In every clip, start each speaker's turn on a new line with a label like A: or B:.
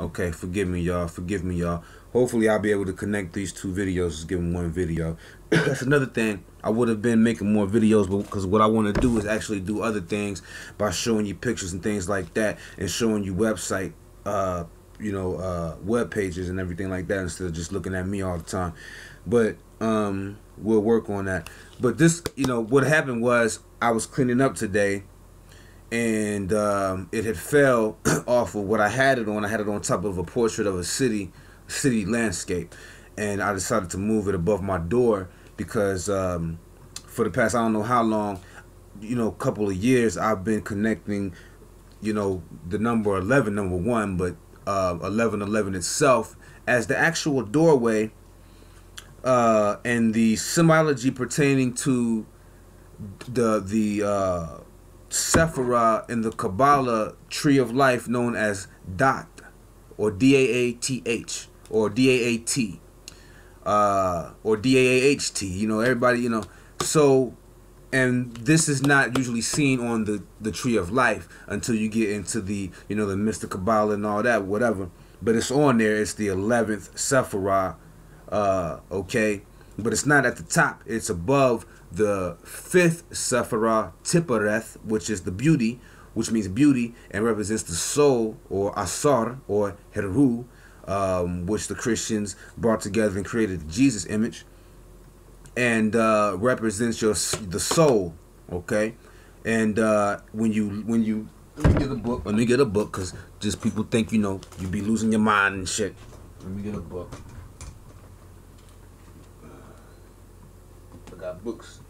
A: Okay, forgive me, y'all. Forgive me, y'all. Hopefully, I'll be able to connect these two videos, just give them one video. That's another thing. I would have been making more videos, but because what I want to do is actually do other things by showing you pictures and things like that, and showing you website, web pages and everything like that, instead of just looking at me all the time. But we'll work on that. But this, what happened was I was cleaning up today, and it had fell off of what I had it on. I had it on top of a portrait of a city landscape, and I decided to move it above my door because for the past, I don't know how long, couple of years, I've been connecting, the number 11, number one, but 1111 itself as the actual doorway, and the symbology pertaining to the Sephirah in the Kabbalah tree of life, known as Dot, or Daath, or Daat, or Daaht. Everybody, So, and this is not usually seen on the tree of life until you get into the the mystic Kabbalah and all that, whatever. But it's on there. It's the 11th Sephirah, okay. But it's not at the top. It's above the 5th Sephirah, Tiphareth, which is the beauty, which means beauty, and represents the soul, or Asar, or Heru, which the Christians brought together and created the Jesus image, and represents the soul, okay. And when you let me get a book, because just people think you be losing your mind and shit. Let me get a book. I got books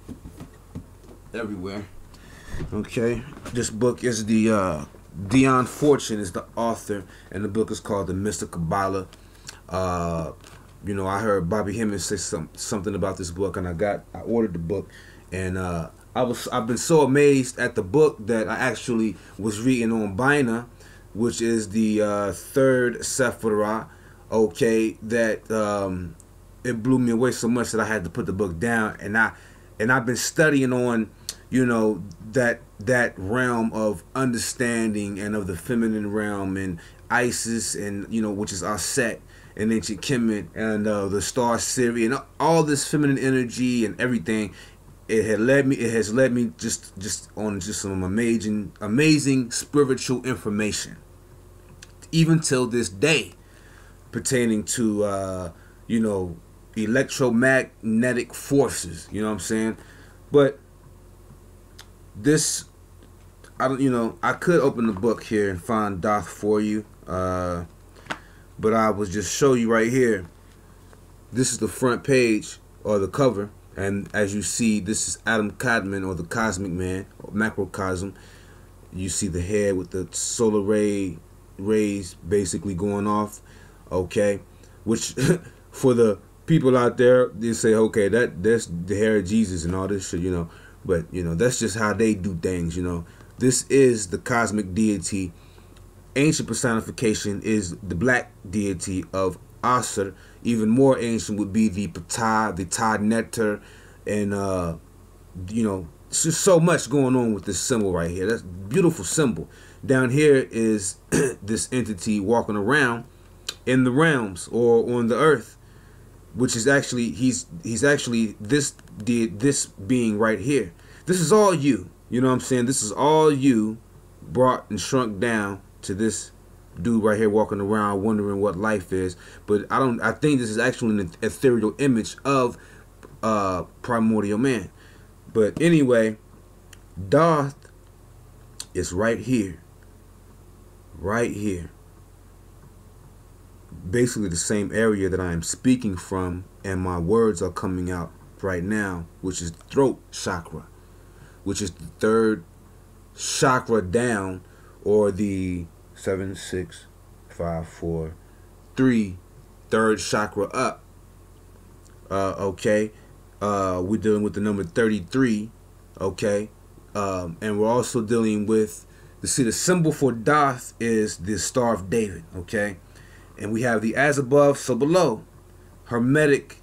A: everywhere. Okay, this book is the Dion Fortune is the author, and the book is called The Mystic Kabbalah. I heard Bobby Hemmings say something about this book, and I ordered the book, and I've been so amazed at the book that I actually was reading on Bina, which is the 3rd Sephirah. Okay, that it blew me away so much that I had to put the book down, and I've been studying on that realm of understanding, and of the feminine realm, and Isis, and which is Aset, and ancient Kemet, and the star Siri, and all this feminine energy and everything. It has led me just on some amazing spiritual information, even till this day, pertaining to electromagnetic forces. You know what I'm saying? But this, I could open the book here and find Doth for you, but I will just show you right here. This is the front page, or the cover, and as you see, this is Adam Kadmon, or the Cosmic Man, or Macrocosm. You see the head with the solar rays basically going off, okay, which for the people out there, they say, okay, that's the hair of Jesus and all this shit, but that's just how they do things. This is the cosmic deity. Ancient personification is the black deity of Asr. Even more ancient would be the Ptah, the Tad Neter, and it's just so much going on with this symbol right here. That's a beautiful symbol. Down here is this entity walking around in the realms, or on the earth, which is actually he's actually this being right here. This is all you. You know what I'm saying? This is all you brought and shrunk down to this dude right here walking around wondering what life is. But I think this is actually an ethereal image of primordial man. But anyway, Doth is right here. Right here. Basically the same area that I am speaking from, and my words are coming out right now, which is the throat chakra, which is the 3rd chakra down, or the 7, 6, 5, 4, 3, 3rd chakra up. Okay, we're dealing with the number 33. Okay, and we're also dealing with the symbol for Doth is the Star of David. Okay. And we have the as above, so below. Hermetic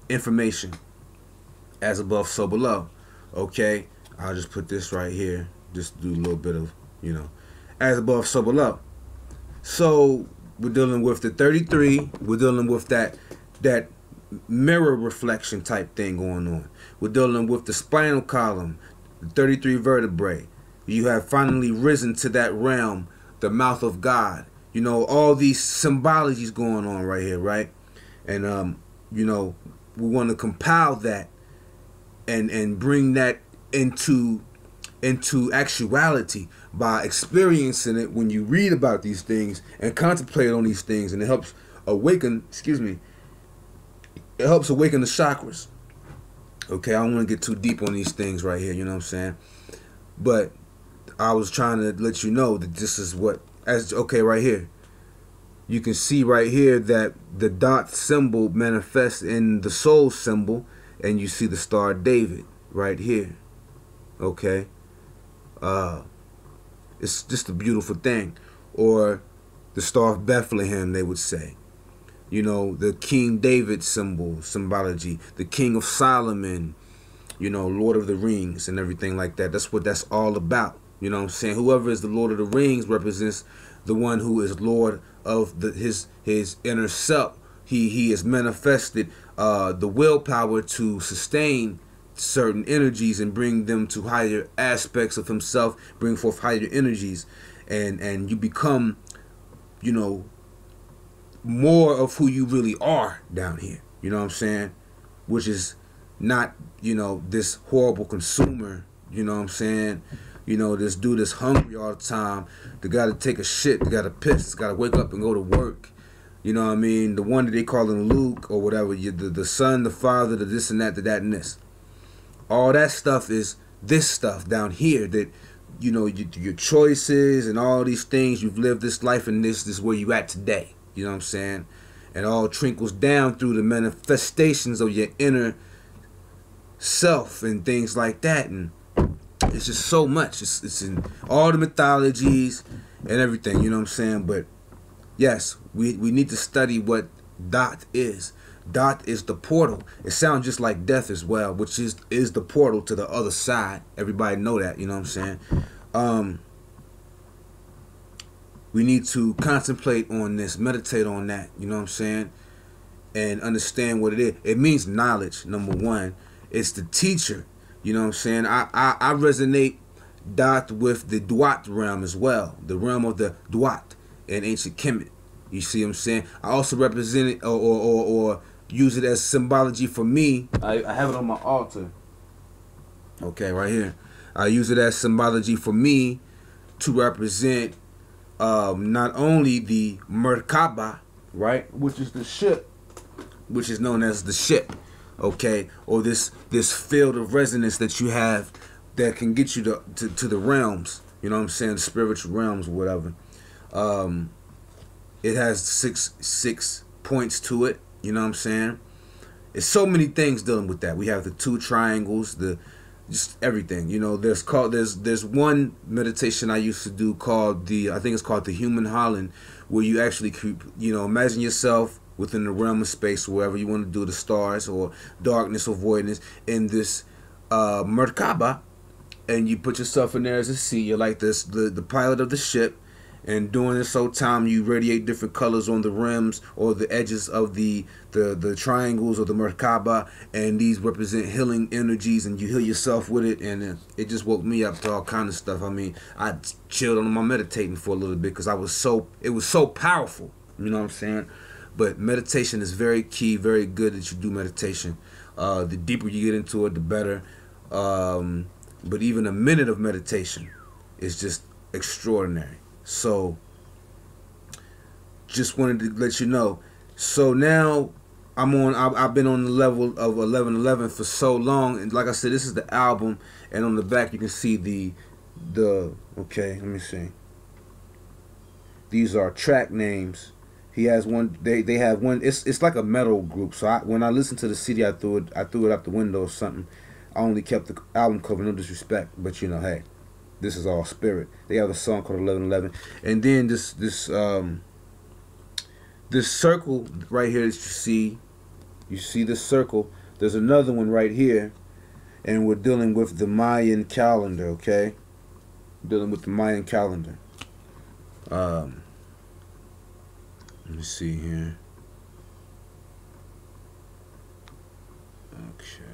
A: information. As above, so below. Okay. I'll just put this right here. Just do a little bit of, as above, so below. So We're dealing with the 33. We're dealing with that mirror reflection type thing going on. We're dealing with the spinal column, the 33 vertebrae. You have finally risen to that realm, the mouth of God. You know, all these symbologies going on right here, right? And you know, we want to compile that and bring that into actuality by experiencing it when you read about these things and contemplate on these things, and it helps awaken, it helps awaken the chakras. Okay, I don't want to get too deep on these things right here, you know what I'm saying? But I was trying to let you know that this is what, okay, right here. You can see right here that the dot symbol manifests in the soul symbol, and you see the Star of David right here. Okay? It's just a beautiful thing. Or the Star of Bethlehem, they would say. You know, the King David symbology, the King of Solomon, you know, Lord of the Rings and everything like that. That's what that's all about. You know what I'm saying? Whoever is the Lord of the Rings represents the one who is Lord of his inner self. He has manifested the willpower to sustain certain energies and bring them to higher aspects of himself, bring forth higher energies, and you become, you know, more of who you really are down here. You know what I'm saying? Which is not, you know, this horrible consumer. You know what I'm saying? You know, this dude is hungry all the time. They got to take a shit. They got to piss. They got to wake up and go to work. You know what I mean? The one that they call him Luke or whatever. The son, the father, the this and that, the that and this. All that stuff is this stuff down here that, you know, your choices and all these things. You've lived this life and this is where you at today. You know what I'm saying? And all trickles down through the manifestations of your inner self and things like that. And it's just so much. It's in all the mythologies and everything. You know what I'm saying? But yes, we need to study what Dot is. Dot is the portal. It sounds just like death as well, which is the portal to the other side. Everybody know that. You know what I'm saying? We need to contemplate on this, meditate on that, you know what I'm saying? And understand what it is. It means knowledge, number one. It's the teacher, you know what I'm saying? I resonate Dot with the N.W.A realm as well, the realm of the N.W.A in ancient Kemet. You see what I'm saying? I also represent it or use it as symbology for me. I have it on my altar. Okay, right here. I use it as symbology for me to represent not only the Merkaba, right, which is the ship, which is known as the ship, okay, or this field of resonance that you have that can get you to the realms, you know what I'm saying, the spiritual realms or whatever. It has six points to it, you know what I'm saying. It's so many things dealing with that. We have the two triangles, just everything, you know. There's one meditation I used to do called I think it's called the Human Holland, where you actually, you know, imagine yourself within the realm of space, wherever you want to do, the stars or darkness or voidness, in this Merkaba, and you put yourself in there as a sea. You're like the pilot of the ship, and during this whole time you radiate different colors on the rims or the edges of the triangles or the Merkaba, and these represent healing energies, and you heal yourself with it. And it just woke me up to all kind of stuff. I mean, I chilled on my meditating for a little bit because it was so powerful, you know what I'm saying. But meditation is very key, very good that you do meditation. The deeper you get into it, the better. But even a minute of meditation is just extraordinary. So just wanted to let you know. So now I've been on the level of 1111 for so long, and like I said, this is the album, and on the back you can see the okay, let me see. These are track names. He has one. They have one. It's like a metal group. So when I listened to the CD, I threw it out the window or something. I only kept the album cover, no disrespect, but you know, hey, this is all spirit. They have a song called 1111, and then this circle right here that you see this circle. There's another one right here, and we're dealing with the Mayan calendar. Okay, dealing with the Mayan calendar. me see here. Okay.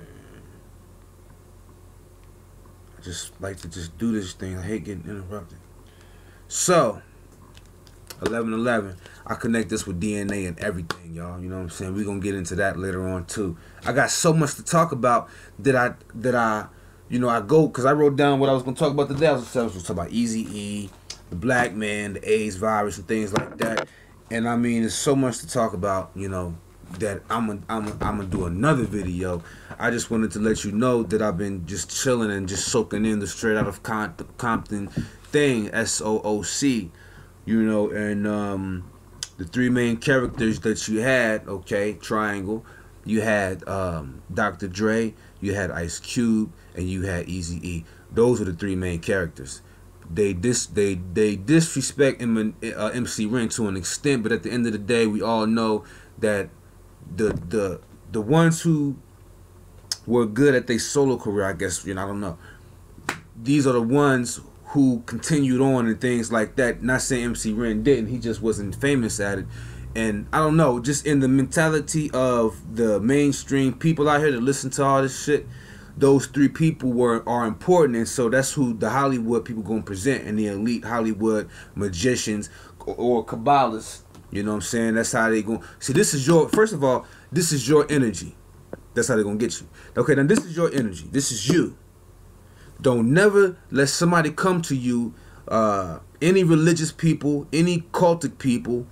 A: I just like to just do this thing. I hate getting interrupted. So, 1111. I connect this with DNA and everything, y'all. You know what I'm saying? We're gonna get into that later on too. I got so much to talk about that I you know, I go because I wrote down what I was gonna talk about today. I was talking about Eazy-E, the black man, the AIDS virus, and things like that. And I mean, there's so much to talk about, you know, that I'm gonna do another video. I just wanted to let you know that I've been just chilling and just soaking in the straight out of Compton thing, SOOC, you know, and the three main characters that you had, okay, Triangle, you had Dr. Dre, you had Ice Cube, and you had Eazy-E. Those are the three main characters. They disrespect MC Ren to an extent, but at the end of the day, we all know that the ones who were good at their solo career, I guess, you know, I don't know. These are the ones who continued on and things like that. Not saying MC Ren didn't, he just wasn't famous at it. And I don't know, just in the mentality of the mainstream people out here that listen to all this shit, those three people are important, and so that's who the Hollywood people gonna present, and the elite Hollywood magicians or Kabbalists. You know what I'm saying? That's how they gonna see. This is your, first of all, this is your energy. That's how they gonna get you. Okay, now this is your energy. This is you. Don't never let somebody come to you, any religious people, any cultic people,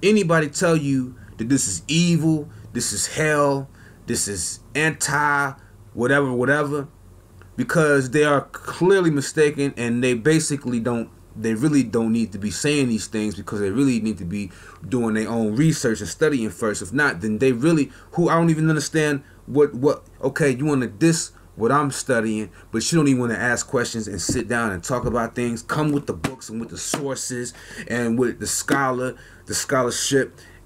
A: anybody tell you that this is evil, this is hell, this is anti whatever, because they are clearly mistaken, and they basically they really don't need to be saying these things, because they really need to be doing their own research and studying first. If not, then they really, I don't even understand what okay, you want to diss what I'm studying, but you don't even want to ask questions and sit down and talk about things. Come with the books and with the sources and with the scholarship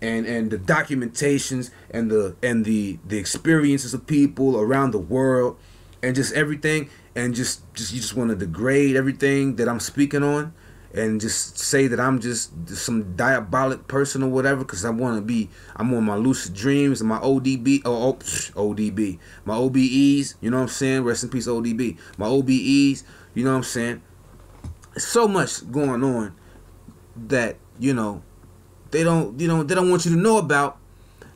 A: and the documentations and the experiences of people around the world and just everything, and you just want to degrade everything that I'm speaking on and just say that I'm just some diabolic person or whatever, because I'm on my lucid dreams and my ODB, my OBEs, you know what I'm saying? Rest in peace, ODB. My OBEs, you know what I'm saying? There's so much going on that, you know, they don't want you to know about,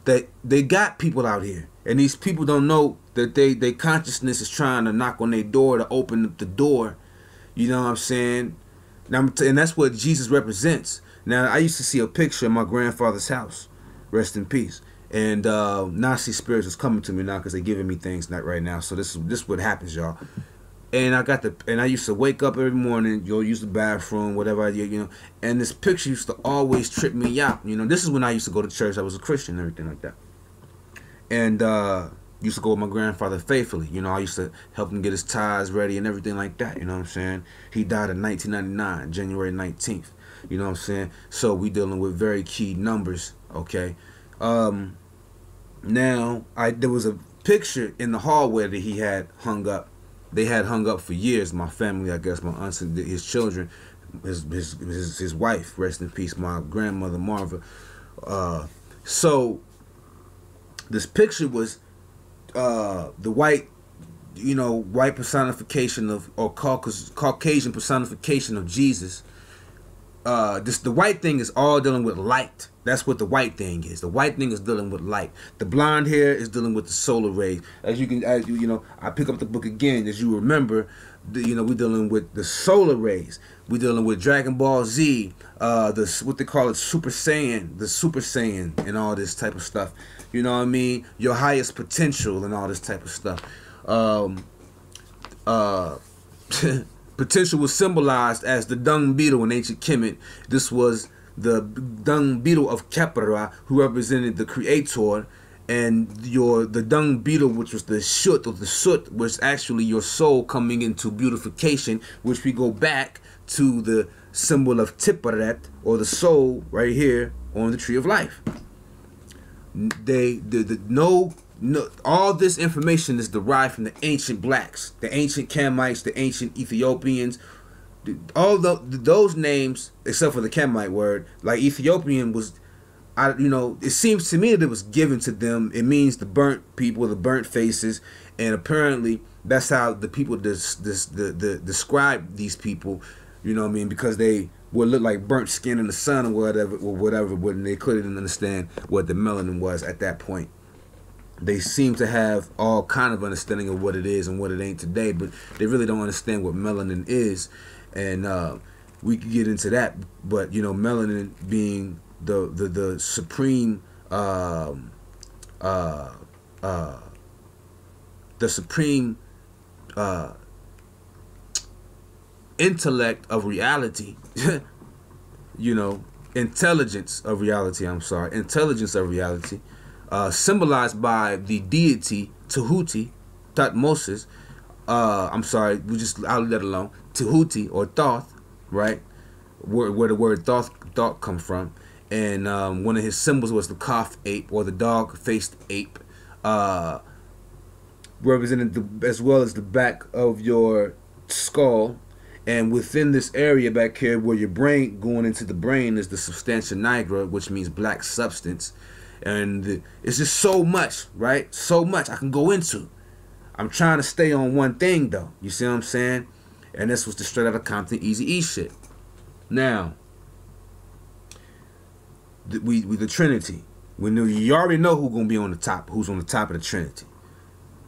A: that they got people out here, and these people don't know that their consciousness is trying to knock on their door to open up the door, you know what I'm saying? And that's what Jesus represents. Now, I used to see a picture of my grandfather's house, rest in peace, and Nazi spirits is coming to me now because they're giving me things not right now. So this is what happens, y'all. And I used to wake up every morning, use the bathroom, whatever you know. And this picture used to always trip me out. You know, this is when I used to go to church. I was a Christian and everything like that. And used to go with my grandfather faithfully. You know, I used to help him get his ties ready and everything like that. You know what I'm saying? He died in 1999, January 19th. You know what I'm saying? So we dealing with very key numbers. Okay. Now there was a picture in the hallway that he had hung up. They had hung up for years. My family, I guess, my aunts and his children, his wife, rest in peace, my grandmother Marva. So this picture was the white personification of, or Caucasian personification of Jesus. The white thing is all dealing with light. That's what the white thing is. The white thing is dealing with light. The blonde hair is dealing with the solar rays. As you know, I pick up the book again. As you remember, we're dealing with the solar rays. We're dealing with Dragon Ball Z, what they call it, Super Saiyan, the Super Saiyan, and all this type of stuff. You know what I mean? Your highest potential and all this type of stuff. Potential was symbolized as the dung beetle in ancient Kemet. This was the dung beetle of Khepera, who represented the creator, and the dung beetle, which was the shut, or the soot, was actually your soul coming into beautification, which we go back to the symbol of Tipperet, or the soul, right here on the tree of life. All this information is derived from the ancient blacks, the ancient Kemites, the ancient Ethiopians. All those names, except for the Kemite word, like Ethiopian was, it seems to me that it was given to them. It means the burnt people, the burnt faces, and apparently that's how the people describe these people. You know what I mean? Because they would look like burnt skin in the sun or whatever. When they couldn't understand what the melanin was at that point. They seem to have all kind of understanding of what it is and what it ain't today, but they really don't understand what melanin is. And we could get into that, but melanin being the supreme intellect of reality, intelligence of reality. Intelligence of reality, symbolized by the deity Tahuti, Thutmoses. I'll let alone Tahuti or Thoth, right? Where the word Thoth come from, and one of his symbols was the Kaf ape or the dog-faced ape, represented as well as the back of your skull. And within this area back here where your brain, going into the brain, is the substantia nigra, which means black substance. And it's just so much, right? So much I can go into. I'm trying to stay on one thing, though. You see what I'm saying? And this was the straight out of Compton Eazy-E shit. Now, the Trinity. You already know who's going to be on the top, who's on the top of the Trinity.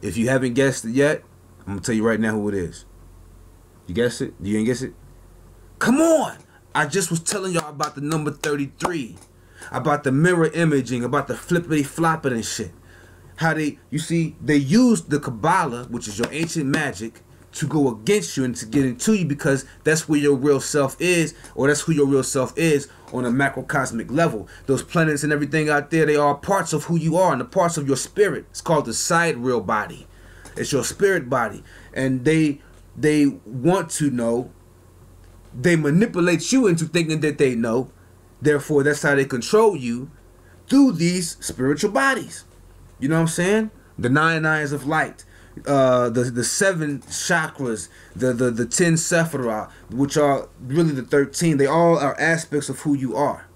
A: If you haven't guessed it yet, I'm going to tell you right now who it is. You guess it? You ain't guess it? Come on! I just was telling y'all about the number 33. About the mirror imaging, about the flippity flopping and shit. How they used the Kabbalah, which is your ancient magic, to go against you and to get into you, because that's where your real self is, or that's who your real self is on a macrocosmic level. Those planets and everything out there, they are parts of who you are and the parts of your spirit. It's called the sidereal body. It's your spirit body. And they want to know. They manipulate you into thinking that they know. Therefore, that's how they control you, through these spiritual bodies. You know what I'm saying? The 9 eyes of light, the 7 chakras, the 10 sephirah, which are really the 13. They all are aspects of who you are.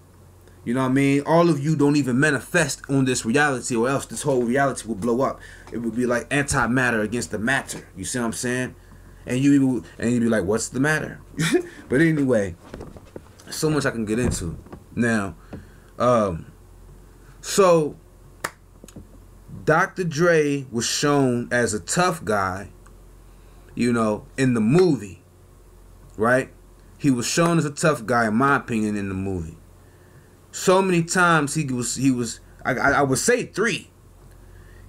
A: You know what I mean? All of you don't even manifest on this reality, or else this whole reality will blow up. It would be like antimatter against the matter. You see what I'm saying? And you'd be like, what's the matter? But anyway, so much I can get into. Now, so Dr. Dre was shown as a tough guy, in the movie, right? He was shown as a tough guy, in my opinion, in the movie. So many times he was. I would say 3.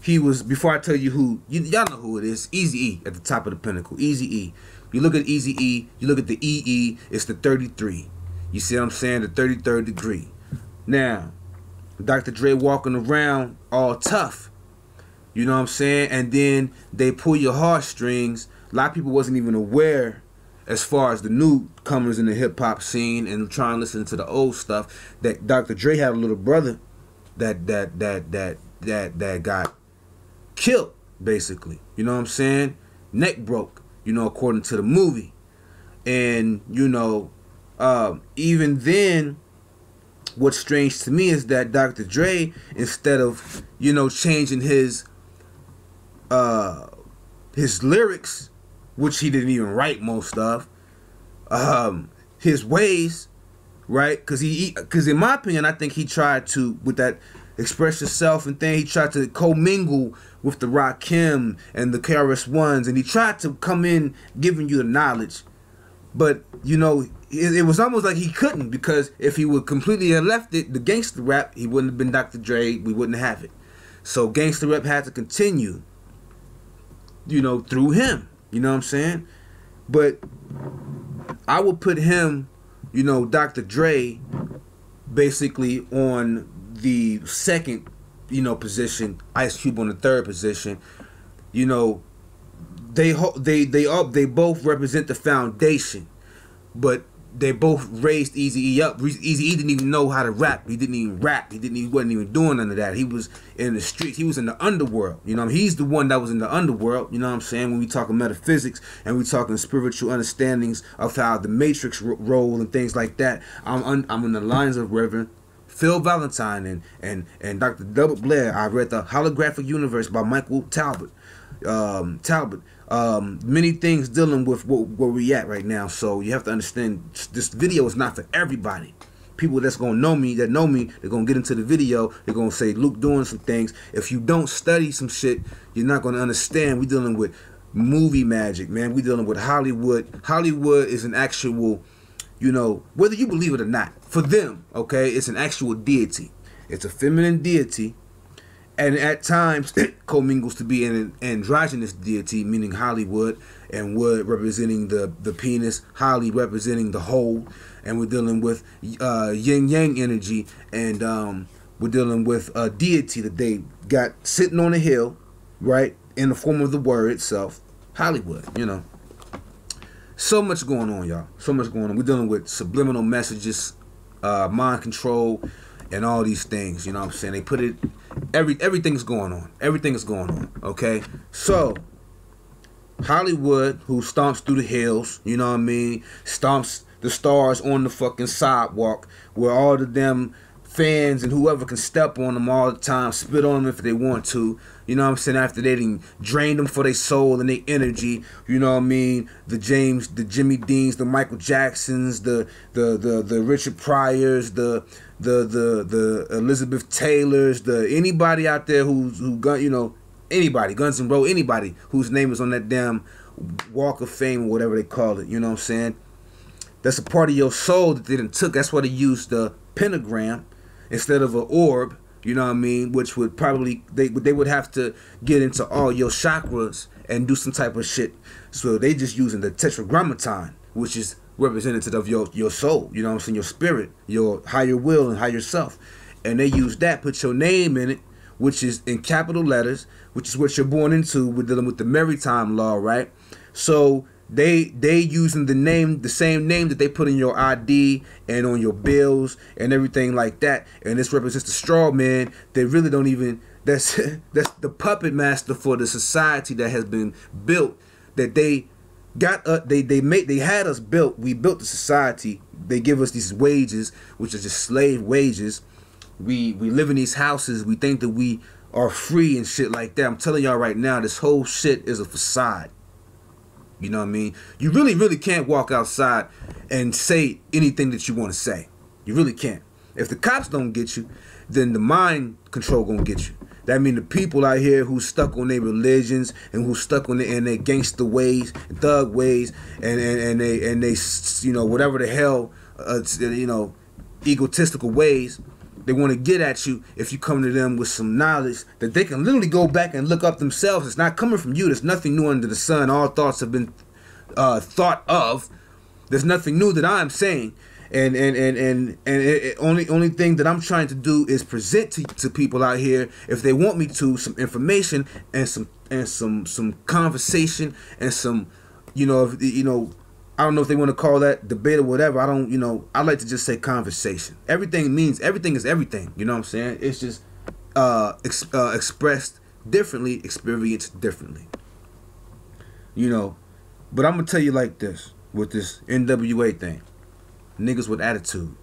A: He was, before I tell you who, y'all know who it is. Eazy-E at the top of the pinnacle. Eazy-E. You look at Eazy-E, you look at the EE, it's the 33. You see what I'm saying? The 33rd degree. Now, Dr. Dre walking around all tough. You know what I'm saying? And then they pull your heartstrings. A lot of people wasn't even aware, as far as the newcomers in the hip-hop scene and trying to listen to the old stuff, that Dr. Dre had a little brother that got killed, basically. You know what I'm saying? Neck broke, according to the movie. And, even then, what's strange to me is that Dr. Dre, instead of, changing his lyrics, which he didn't even write most of, his ways, right? Because in my opinion, I think he tried to, with that express yourself and thing, he tried to commingle with the Rakim and the KRS-Ones, and he tried to come in giving you the knowledge. But, it was almost like he couldn't, because if he would completely have left it, the gangster rap, he wouldn't have been Dr. Dre, we wouldn't have it. So gangster rap had to continue, through him. You know what I'm saying? But I would put him, Dr. Dre, basically on the second, position, Ice Cube on the third position. They both represent the foundation, but they both raised Eazy-E up. Eazy-E didn't even know how to rap. He didn't even rap. He wasn't even doing none of that. He was in the streets. He was in the underworld. He's the one that was in the underworld. You know what I'm saying? When we talking metaphysics and we talking spiritual understandings of how the Matrix roll and things like that, I'm in the lines of Reverend Phil Valentine and Dr. Double Blair. I read The Holographic Universe by Michael Talbot. Many things dealing with where we at right now. So you have to understand, this video is not for everybody. People that's gonna know me, they're gonna get into the video. They're gonna say Luke doing some things. If you don't study some shit, you're not gonna understand. We dealing with movie magic, man. We dealing with Hollywood. Hollywood is an actual, you know, whether you believe it or not, for them, okay, it's an actual deity. It's a feminine deity, and at times commingles to be an androgynous deity, meaning Hollywood, and Wood representing the penis, Holly representing the whole, and we're dealing with yin yang energy, and we're dealing with a deity that they got sitting on a hill, right, in the form of the word itself, Hollywood, you know. So much going on, y'all. So much going on. We're dealing with subliminal messages, mind control, and all these things. You know what I'm saying? They put it. Everything's going on. Everything is going on. Okay. So Hollywood, who stomps through the hills, you know what I mean? Stomps the stars on the fucking sidewalk, where all of them fans and whoever can step on them all the time, spit on them if they want to, you know what I'm saying, after they done drained them for their soul and their energy, you know what I mean, the Jimmy Deans, the Michael Jacksons, the Richard Pryors, the Elizabeth Taylors, the anybody out there who got, you know, anybody, Guns N' Roses, anybody whose name is on that damn Walk of Fame or whatever they call it, you know what I'm saying, that's a part of your soul that they done took. That's why they used the pentagram instead of an orb, you know what I mean, which would probably, they would have to get into all your chakras and do some type of shit. So they just using the tetragrammaton, which is representative of your soul, you know what I'm saying, your spirit, your higher will and higher self. And they use that, put your name in it, which is in capital letters, which is what you're born into. We're dealing with the maritime law, right? So they using the same name that they put in your ID and on your bills and everything like that, and this represents the straw man. They really don't even, that's the puppet master for the society that has been built, that they got they had us built. We built the society. They give us these wages, which are just slave wages. We live in these houses. We think that we are free and shit like that. I'm telling y'all right now, this whole shit is a facade. You know what I mean? You really can't walk outside and say anything that you want to say. You really can't. If the cops don't get you, then the mind control gonna get you. That mean the people out here who stuck on their religions and who stuck on their gangster ways, and thug ways, and they you know, whatever the hell, you know, egotistical ways, they want to get at you. If you come to them with some knowledge that they can literally go back and look up themselves, it's not coming from you. There's nothing new under the sun. All thoughts have been thought of. There's nothing new that I'm saying, and only thing that I'm trying to do is present to people out here, if they want me to, some information and some conversation and some, you know, I don't know if they want to call that debate or whatever. I don't, you know, I like to just say conversation. Everything is everything. You know what I'm saying? It's just expressed differently, experienced differently. You know, but I'm gonna tell you like this with this N.W.A. thing. Niggas with attitude.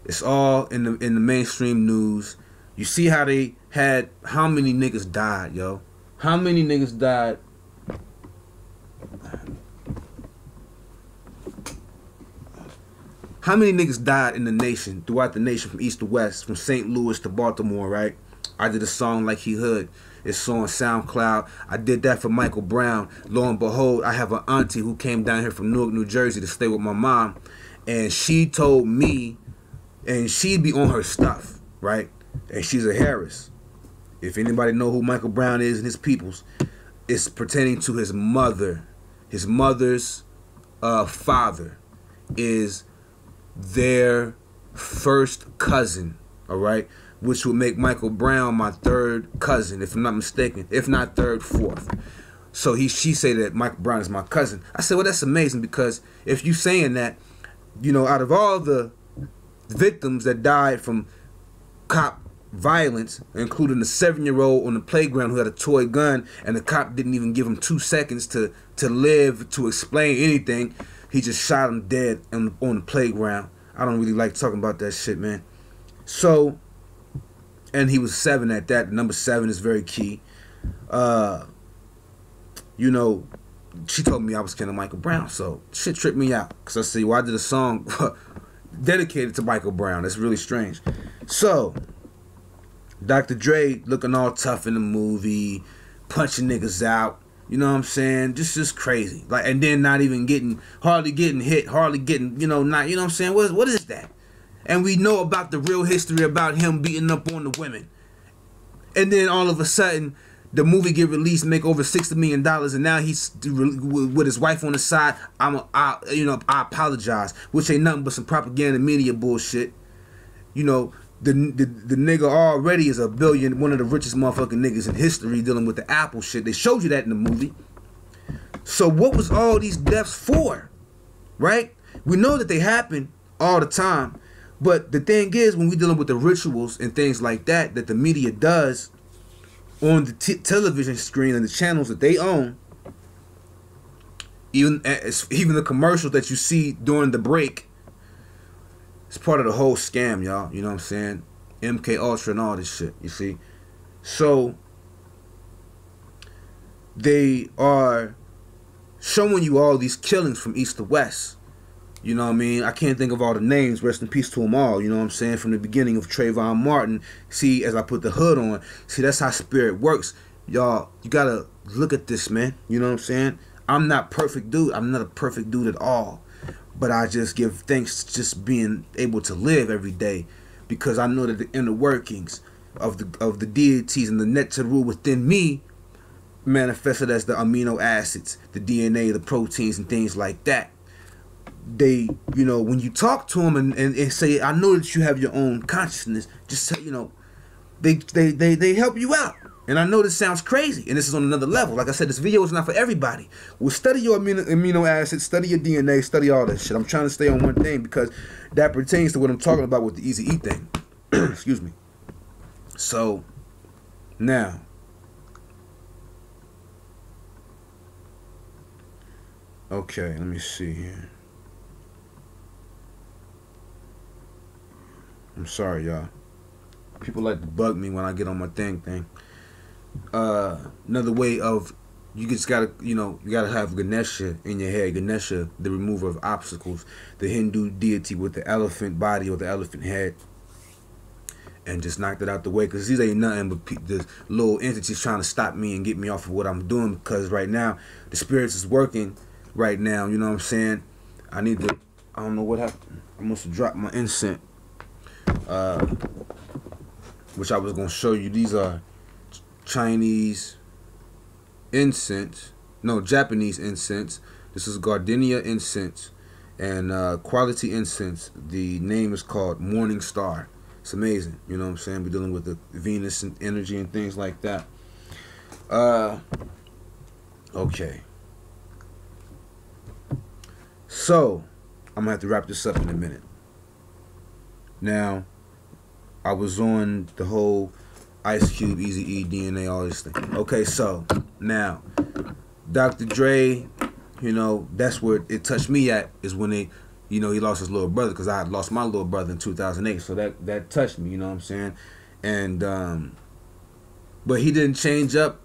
A: It's all in the mainstream news. You see how they had, how many niggas died, yo? How many niggas died? How many niggas died in the nation, throughout the nation, from east to west, from St. Louis to Baltimore, right? I did a song Like He Hood. It's on SoundCloud. I did that for Michael Brown. Lo and behold, I have an auntie who came down here from Newark, New Jersey to stay with my mom. And she told me, and she'd be on her stuff, right? And she's a Harris. If anybody know who Michael Brown is and his peoples, it's pertaining to his mother. His mother's father is their first cousin, all right, which would make Michael Brown my third cousin, if I'm not mistaken, if not third, fourth. So she said that Michael Brown is my cousin. I said, well, that's amazing, because if you saying that, you know, out of all the victims that died from cop violence, including the 7-year-old on the playground who had a toy gun, and the cop didn't even give him 2 seconds to live, to explain anything. He just shot him dead on the playground. I don't really like talking about that shit, man. So, and he was 7 at that. Number 7 is very key. You know, she told me I was killing Michael Brown, so shit tripped me out. Cause I see, well, I did a song dedicated to Michael Brown. That's really strange. So, Dr. Dre looking all tough in the movie, punching niggas out. You know what I'm saying? Just crazy. Like, and then not even hardly getting hit, hardly getting, you know, not, you know what I'm saying? What is that? And we know about the real history about him beating up on the women. And then all of a sudden, the movie get released, make over $60 million, and now he's with his wife on the side. I apologize, which ain't nothing but some propaganda media bullshit. You know, the nigga already is a billion, one of the richest motherfucking niggas in history, dealing with the Apple shit. They showed you that in the movie. So what was all these deaths for, right? We know that they happen all the time, but the thing is, when we dealing with the rituals and things like that the media does on the television screen and the channels that they own, even the commercials that you see during the break, it's part of the whole scam, y'all. You know what I'm saying? MK Ultra and all this shit, you see? So, they are showing you all these killings from east to west. You know what I mean? I can't think of all the names. Rest in peace to them all. You know what I'm saying? From the beginning of Trayvon Martin. See, as I put the hood on, see, that's how spirit works. Y'all, you gotta look at this, man. You know what I'm saying? I'm not perfect, dude. I'm not a perfect dude at all. But I just give thanks to just being able to live every day, because I know that the inner workings of the deities and the Neteru within me manifested as the amino acids, the DNA, the proteins, and things like that. They, you know, when you talk to them and say, I know that you have your own consciousness, just say, you know, they help you out. And I know this sounds crazy, and this is on another level. Like I said, this video is not for everybody. Well, study your amino acids, study your DNA, study all that shit. I'm trying to stay on one thing because that pertains to what I'm talking about with the Eazy-E thing. Excuse me. So, now, okay, let me see here. I'm sorry, y'all. People like to bug me when I get on my thing. Another way of, you just gotta, you know, you gotta have Ganesha in your head. Ganesha, the remover of obstacles, the Hindu deity with the elephant body or the elephant head, and just knocked it out the way, because these ain't nothing but the little entities trying to stop me and get me off of what I'm doing, because right now the spirits is working right now. You know what I'm saying? I need to, I don't know what happened. I must have dropped my incense, which I was gonna show you. These are Chinese incense, no, Japanese incense. This is gardenia incense, and quality incense. The name is called Morning Star. It's amazing. You know what I'm saying? We're dealing with the Venus and energy and things like that. Okay. So, I'm gonna have to wrap this up in a minute. Now, I was on the whole Ice Cube, Eazy-E, DNA, all this thing. Okay, so now Dr. Dre, you know, that's where it touched me at, is when they, you know, he lost his little brother, because I had lost my little brother in 2008. So that touched me, you know what I'm saying? And but he didn't change up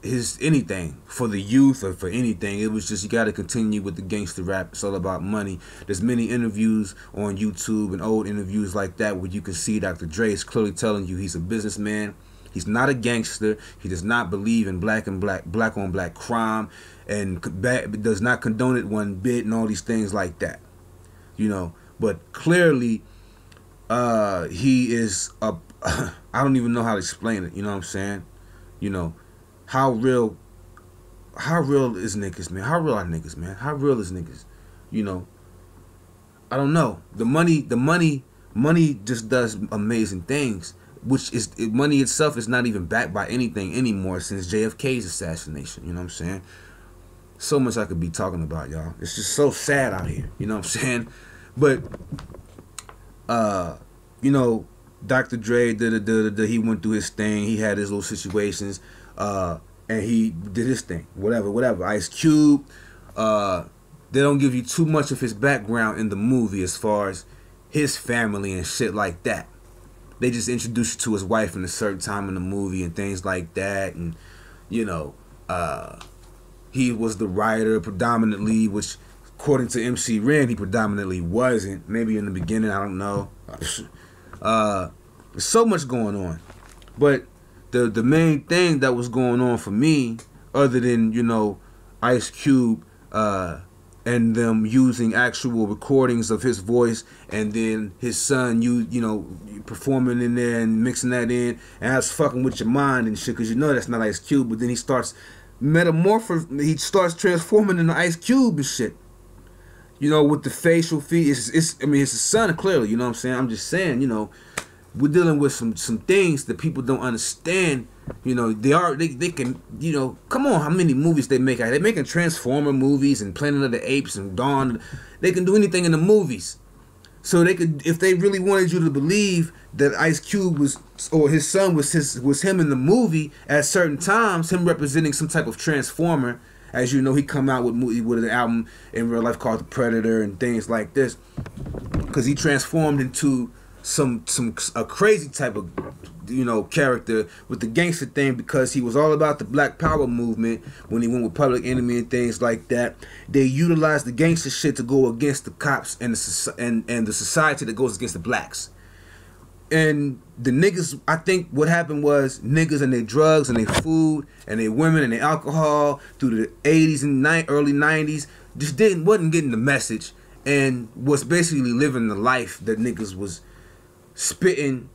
A: his anything for the youth or for anything. It was just, you got to continue with the gangster rap. It's all about money. There's many interviews on YouTube and old interviews like that where you can see Dr. Dre is clearly telling you he's a businessman. He's not a gangster. He does not believe in black on black crime, and does not condone it one bit, and all these things like that. You know, but clearly he is a I don't even know how to explain it. You know what I'm saying? You know, how real is niggas, man? How real are niggas, man? How real is niggas? You know, I don't know. The money just does amazing things, which is, money itself is not even backed by anything anymore since JFK's assassination. You know what I'm saying? So much I could be talking about, y'all. It's just so sad out here. You know what I'm saying? But you know, Dr. Dre, he went through his thing. He had his little situations. And he did his thing, whatever. Ice Cube, they don't give you too much of his background in the movie as far as his family and shit like that. they just introduce you to his wife in a certain time in the movie and things like that, and you know, he was the writer predominantly, which according to MC Ren, he predominantly wasn't. Maybe in the beginning, I don't know. There's so much going on, but the main thing that was going on for me, other than, you know, Ice Cube and them using actual recordings of his voice, and then his son, you know, performing in there and mixing that in, and that's fucking with your mind and shit, because you know that's not Ice Cube, but then he starts he starts transforming into Ice Cube and shit. You know, with the facial features, I mean, it's his son, clearly, you know what I'm saying? I'm just saying, you know, we're dealing with some things that people don't understand. You know, they can, you know, come on, how many movies they make? They're making Transformer movies and Planet of the Apes and Dawn. They can do anything in the movies. So they could, if they really wanted you to believe that Ice Cube was, or his son was him in the movie at certain times, him representing some type of Transformer. As you know, he come out with an album in real life called The Predator and things like this, because he transformed into a crazy type of, you know, character with the gangster thing, because he was all about the Black Power movement when he went with Public Enemy and things like that. They utilized the gangster shit to go against the cops and the society that goes against the blacks. And the niggas, I think what happened was niggas and their drugs and their food and their women and their alcohol through the 80s and early 90s just wasn't getting the message, and was basically living the life that niggas was spitting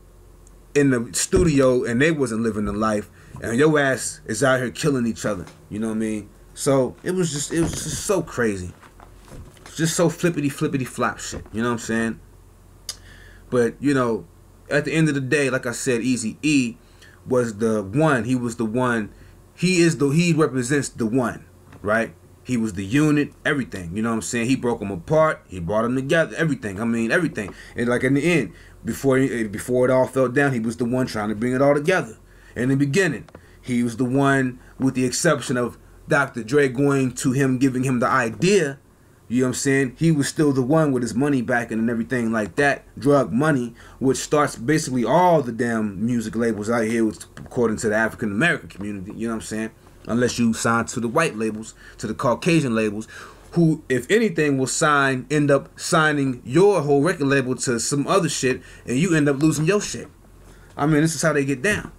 A: in the studio, and they wasn't living the life, and your ass is out here killing each other. You know what I mean? So it was just so crazy. Just so flippity flop shit. You know what I'm saying? But, you know, at the end of the day, like I said, Eazy-E was the one. He was the one. He represents the one, right? He was the unit, everything. You know what I'm saying? He broke them apart. He brought them together. Everything. I mean, everything. And like in the end, before it all fell down, he was the one trying to bring it all together. In the beginning, he was the one, with the exception of Dr. Dre giving him the idea. You know what I'm saying? He was still the one with his money backing and everything like that. Drug money, which starts basically all the damn music labels out here, according to the African American community. You know what I'm saying? Unless you sign to the white labels, to the Caucasian labels, who, if anything, will end up signing your whole record label to some other shit, and you end up losing your shit. I mean, this is how they get down.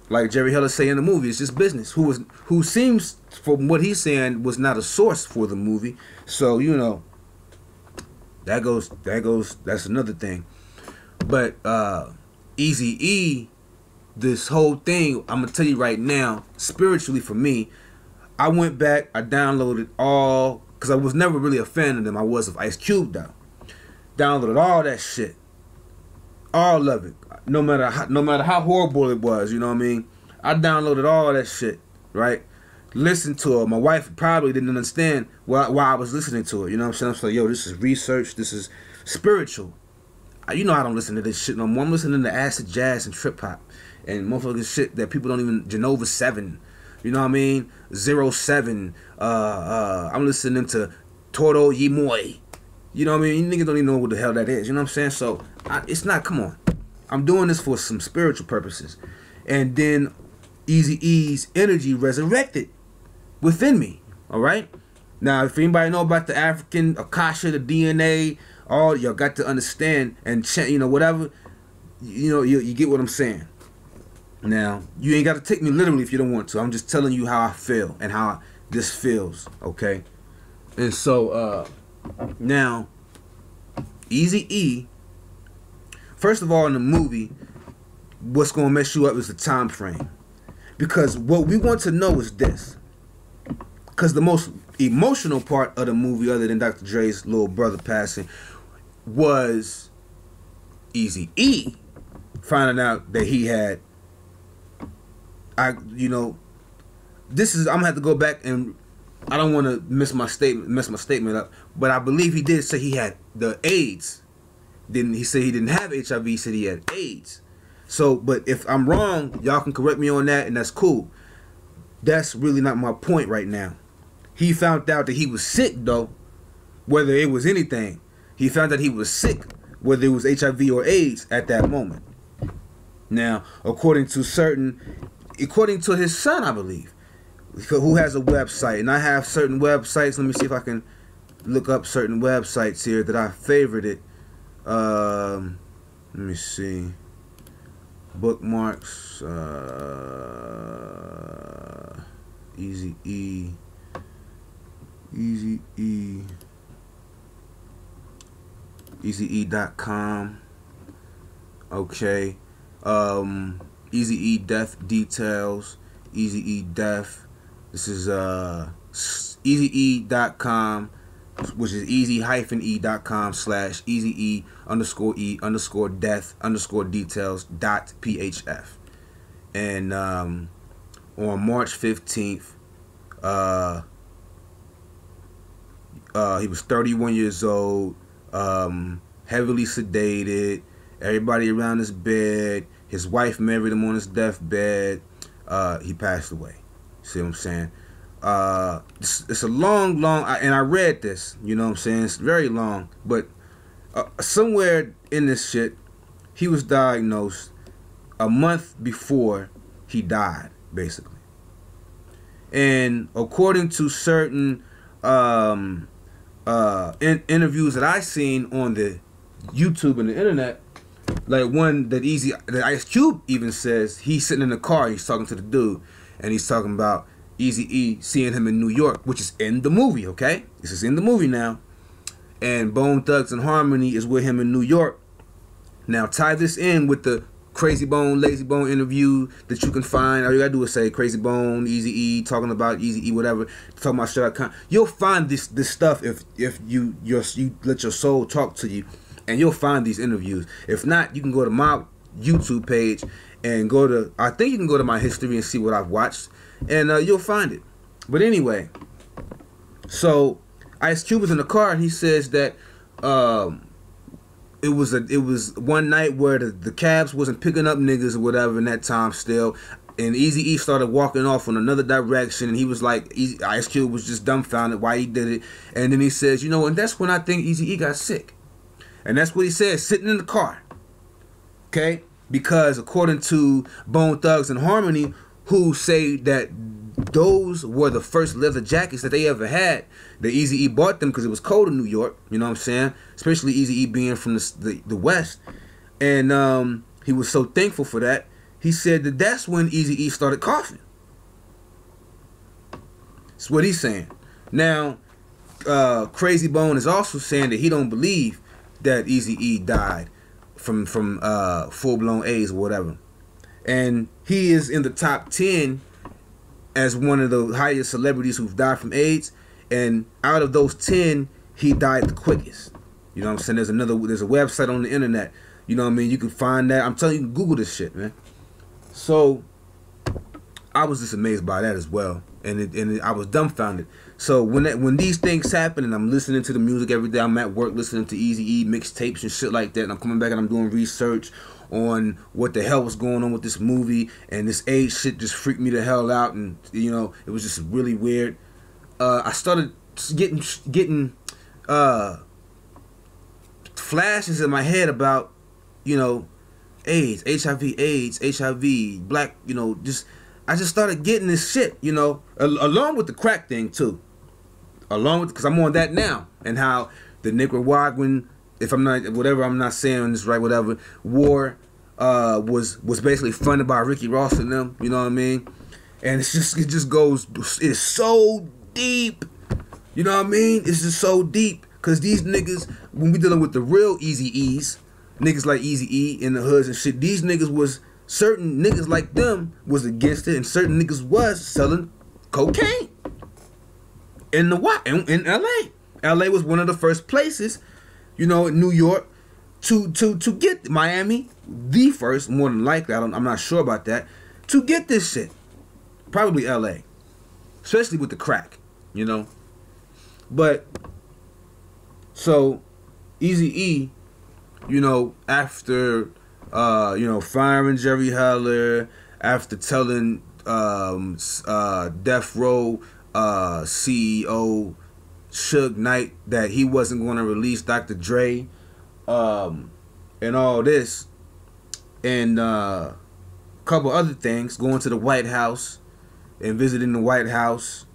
A: Like Jerry Heller say in the movie, it's just business. Who seems, from what he's saying, was not a source for the movie. So, you know, that's another thing. But Eazy-E, this whole thing, I'm gonna tell you right now, spiritually for me, I went back, I downloaded all, because I was never really a fan of them. I was of Ice Cube though. Downloaded all that shit, all of it, no matter how horrible it was. You know what I mean? I downloaded all that shit, right? Listened to it. My wife probably didn't understand why I was listening to it. You know what I'm saying? I'm like, yo, this is research. This is spiritual. You know I don't listen to this shit no more. I'm listening to acid jazz and trip hop and motherfucking shit that people don't even. Genova 7. You know what I mean? 07. I'm listening to Toro Yimoy. You know what I mean? You niggas don't even know what the hell that is. You know what I'm saying? So it's not. Come on. I'm doing this for some spiritual purposes. And then Eazy-E's energy resurrected within me. All right. Now, if anybody know about the African Akasha, the DNA, all y'all got to understand and you know whatever. You know you get what I'm saying. Now, you ain't got to take me literally if you don't want to. I'm just telling you how I feel and how this feels, okay? And so, now, Eazy-E, first of all, in the movie, what's going to mess you up is the time frame. Because what we want to know is this. Because the most emotional part of the movie, other than Dr. Dre's little brother passing, was Eazy-E finding out that he had, you know, this is, I'm gonna have to go back, and I don't want to mess my statement up, but I believe he did say he had the AIDS. Didn't he say he didn't have HIV? He said he had AIDS. So, but if I'm wrong, y'all can correct me on that, and that's cool. That's really not my point right now. He found out that he was sick though, whether it was anything. He found out he was sick, whether it was HIV or AIDS at that moment. Now, according to his son, I believe, who has a website, and I have certain websites. Let me see if I can look up certain websites here that I favorited. Let me see. Bookmarks. Eazy-E. Eazy-E. Eazy-E.com. Okay. Eazy-E Death Details. Eazy-E Death. This is Eazy-E.com, which is easy-e_death_details.phf. And on March 15th, he was 31 years old, heavily sedated, everybody around his bed. His wife married him on his deathbed. He passed away. See what I'm saying? It's a long, and I read this, you know what I'm saying? It's very long, but somewhere in this shit, he was diagnosed a month before he died, basically. And according to certain interviews that I seen on the YouTube and the internet, like one that Ice Cube even says, he's sitting in the car, he's talking to the dude, and he's talking about Eazy-E seeing him in New York, which is in the movie, okay? This is in the movie now. And Bone Thugs and Harmony is with him in New York. Now tie this in with the Crazy Bone, Lazy Bone interview that you can find. All you gotta do is say Crazy Bone, Eazy-E, talking about Eazy-E, whatever, talking about shit. You'll find this stuff if you let your soul talk to you, and you'll find these interviews. If not, you can go to my YouTube page and I think you can go to my history and see what I've watched, and you'll find it. But anyway, so Ice Cube was in the car, and he says that it was one night where the cabs wasn't picking up niggas or whatever in that time still, and Eazy-E started walking off in another direction, and he was like, Ice Cube was just dumbfounded why he did it, and then he says, you know, and that's when I think Eazy-E got sick, and that's what he said, sitting in the car, okay? Because according to Bone Thugs and Harmony, who say that those were the first leather jackets that they ever had, the Eazy-E bought them because it was cold in New York, you know what I'm saying? Especially Eazy-E being from the West. And he was so thankful for that. He said that that's when Eazy-E started coughing. That's what he's saying. Now, Crazy Bone is also saying that he don't believe that Eazy-E died from full-blown AIDS or whatever. And he is in the top 10 as one of the highest celebrities who've died from AIDS. And out of those 10, he died the quickest. You know what I'm saying? There's a website on the internet. You know what I mean? You can find that. I'm telling you, you can Google this shit, man. So I was just amazed by that as well. And I was dumbfounded. So when these things happen, and I'm listening to the music every day, I'm at work listening to Eazy-E mixtapes and shit like that, and I'm coming back and I'm doing research on what the hell was going on with this movie, and this AIDS shit just freaked me the hell out, and you know, it was just really weird. I started getting flashes in my head about, you know, AIDS, HIV, black, you know, I just started getting this shit, you know, along with the crack thing too, because I'm on that now, and how the Nicaraguan, if I'm not saying this right, whatever, war was basically funded by Ricky Ross and them, you know what I mean? And it just goes, it's so deep, you know what I mean? It's just so deep, because these niggas, when we dealing with the real Eazy-E's, niggas like Eazy-E in the hoods and shit, these niggas was, certain niggas like them was against it, and certain niggas was selling cocaine in in LA. LA was one of the first places, you know, in New York, to get Miami, the first, more than likely, I'm not sure about that, to get this shit. Probably LA. Especially with the crack, you know. But so Eazy-E, you know, after you know, firing Jerry Heller, after telling Death Row CEO Suge Knight that he wasn't going to release Dr. Dre, and all this, and a couple other things, going to the White House and visiting the White House.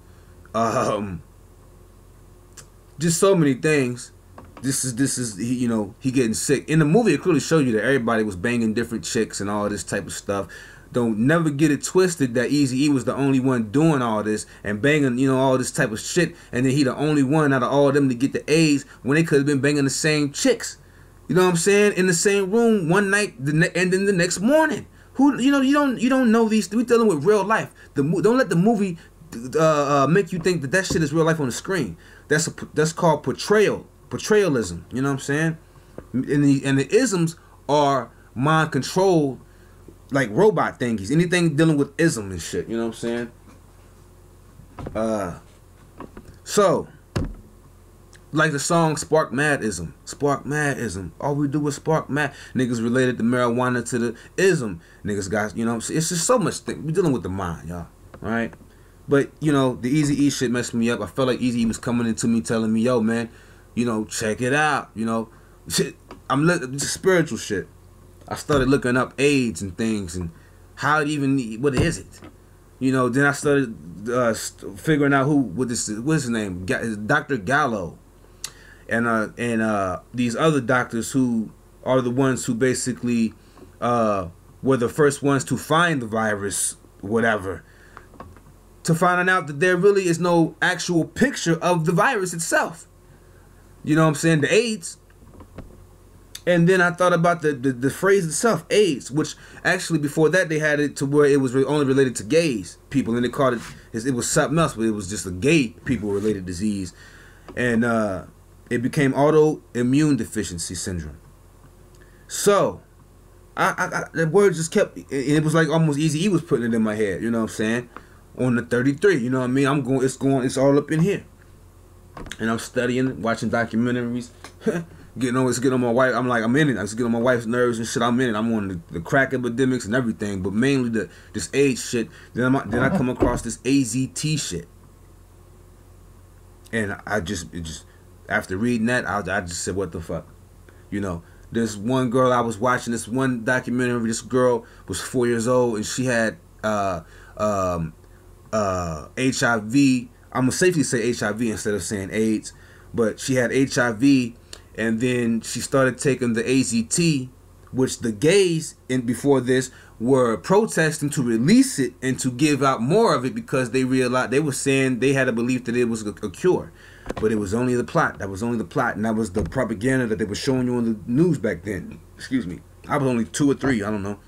A: Just so many things. This is he getting sick. In the movie, it clearly showed you that everybody was banging different chicks and all this type of stuff. Don't never get it twisted that Eazy-E was the only one doing all this and banging, all this type of shit, and then he the only one out of all of them to get the AIDS when they could have been banging the same chicks. You know what I'm saying? In the same room one night, and then the next morning. Who you don't know these. We dealing with real life. Don't let the movie make you think that shit is real life on the screen. That's called portrayalism. You know what I'm saying? And the isms are mind control, like robot thingies. Anything dealing with ism and shit. You know what I'm saying? So, like the song Spark Madism. Spark Madism. All we do is spark mad. Niggas related the marijuana to the ism. Niggas got, it's just so much thing. We're dealing with the mind, y'all. Alright? But, the Eazy-E shit messed me up. I felt like Eazy-E was coming into me telling me, yo, man, check it out. Shit. Spiritual shit. I started looking up AIDS and things and how what is it? Then I started figuring out what's his name? Dr. Gallo. And these other doctors who are the ones who basically were the first ones to find the virus, whatever, to find out that there really is no actual picture of the virus itself. You know what I'm saying? The AIDS. And then I thought about the phrase itself, AIDS, which actually before that they had it to where it was only related to gays people, and they called it was something else, but it was just a gay people related disease, and it became autoimmune deficiency syndrome. So the word just kept, and it was like almost Eazy-E was putting it in my head. You know what I'm saying? On the 33, you know what I mean? It's all up in here, and I'm studying, watching documentaries. Getting on my wife. I'm in it. I just get on my wife's nerves and shit. I'm in it. I'm on the crack epidemics and everything, but mainly this AIDS shit. Then I come across this AZT shit, and after reading that, I just said, what the fuck, This one girl I was watching, this one documentary. This girl was 4 years old and she had HIV. I'm gonna safely say HIV instead of saying AIDS, but she had HIV. And then she started taking the AZT, which the gays before this were protesting to release it and to give out more of it because they realized, they were saying they had a belief that it was a cure. But it was only the plot. That was only the plot. And that was the propaganda that they were showing you on the news back then. Excuse me. I was only 2 or 3. I don't know.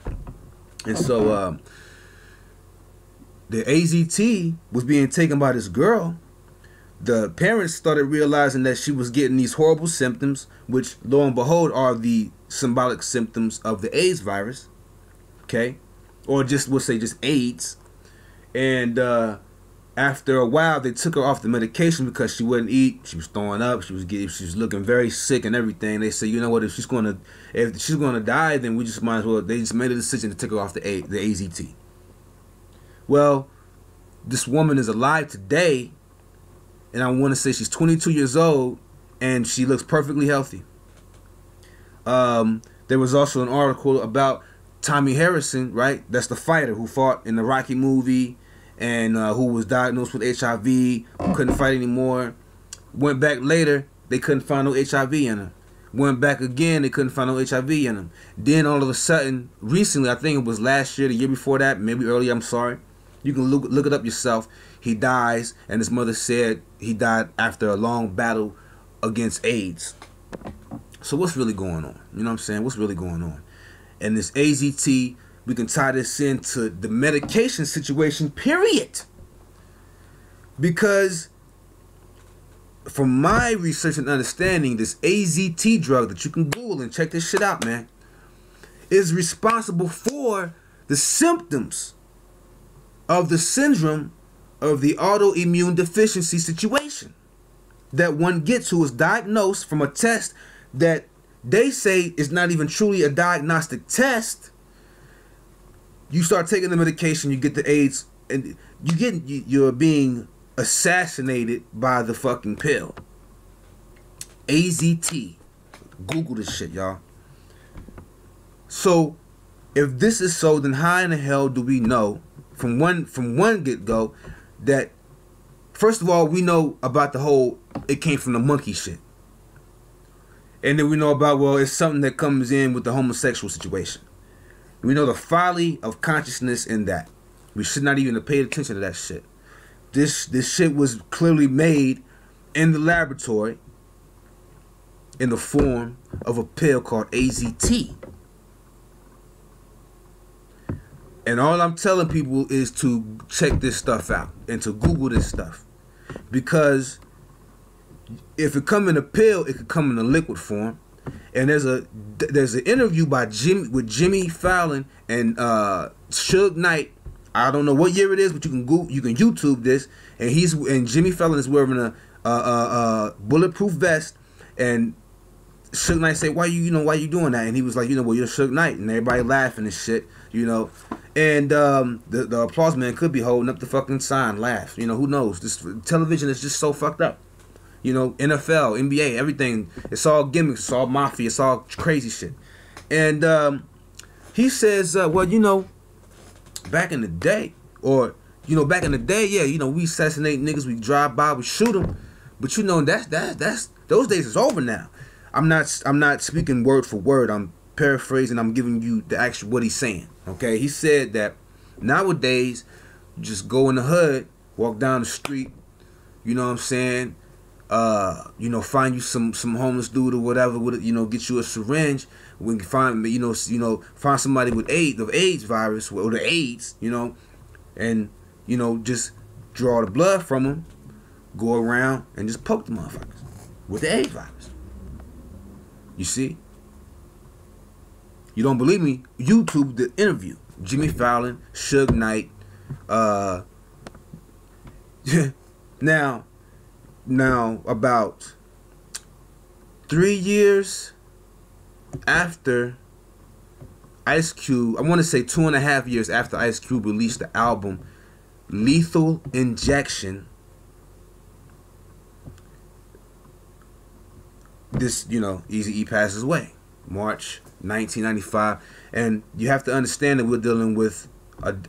A: And so the AZT was being taken by this girl. The parents started realizing that she was getting these horrible symptoms, which, lo and behold, are the symbolic symptoms of the AIDS virus. Okay? Or we'll say just AIDS. And after a while, they took her off the medication because she wouldn't eat. She was throwing up. She was looking very sick and everything. They said, you know what? If she's gonna die, then we just might as well. They just made a decision to take her off the AZT. Well, this woman is alive today. And I want to say she's 22 years old, and she looks perfectly healthy. There was also an article about Tommy Harrison, right? That's the fighter who fought in the Rocky movie and who was diagnosed with HIV, who couldn't fight anymore. Went back later, they couldn't find no HIV in him. Went back again, they couldn't find no HIV in him. Then all of a sudden, recently, I think it was last year, the year before that, maybe earlier, I'm sorry. You can look it up yourself. He dies, and his mother said he died after a long battle against AIDS. So what's really going on? You know what I'm saying? What's really going on? And this AZT, we can tie this into the medication situation, period. Because from my research and understanding, this AZT drug that you can Google and check this shit out, man, is responsible for the symptoms of the syndrome of the autoimmune deficiency situation that one gets who is diagnosed from a test that they say is not even truly a diagnostic test. You start taking the medication, you get the AIDS, and you're being assassinated by the fucking pill. AZT. Google this shit, y'all. So If this is so, then how in the hell do we know from one get go that first of all we know about the whole it came from the monkey shit, and then we know about well it's something that comes in with the homosexual situation. We know the folly of consciousness in that. We should not even have paid attention to that shit. This shit was clearly made in the laboratory in the form of a pill called AZT. And all I'm telling people is to check this stuff out and to Google this stuff. Because if it come in a pill, it could come in a liquid form. And there's an interview by Jimmy Fallon and Suge Knight. I don't know what year it is, but you can YouTube this. And Jimmy Fallon is wearing a bulletproof vest, and Suge Knight say, why you doing that? And he was like, well, you're Suge Knight, and everybody laughing and shit, And the applause man could be holding up the fucking sign, laugh. Who knows? This television is just so fucked up. NFL, NBA, everything. It's all gimmicks. It's all mafia. It's all crazy shit. And he says, back in the day, yeah, we assassinate niggas, we drive by, we shoot them. But that's those days is over now. I'm not speaking word for word. I'm paraphrasing. I'm giving you the actual what he's saying. Okay, he said that nowadays, you just go in the hood, walk down the street, you know what I'm saying? Find you some homeless dude or whatever, get you a syringe. We can find find somebody with the AIDS virus or the AIDS, and just draw the blood from them, go around and just poke the motherfuckers with the AIDS virus. You see? You don't believe me? YouTube the interview. Jimmy Fallon, Suge Knight. Now about 3 years after Ice Cube, I want to say 2.5 years after Ice Cube released the album Lethal Injection, this, Eazy-E passes away. March 1995, and you have to understand that we're dealing with a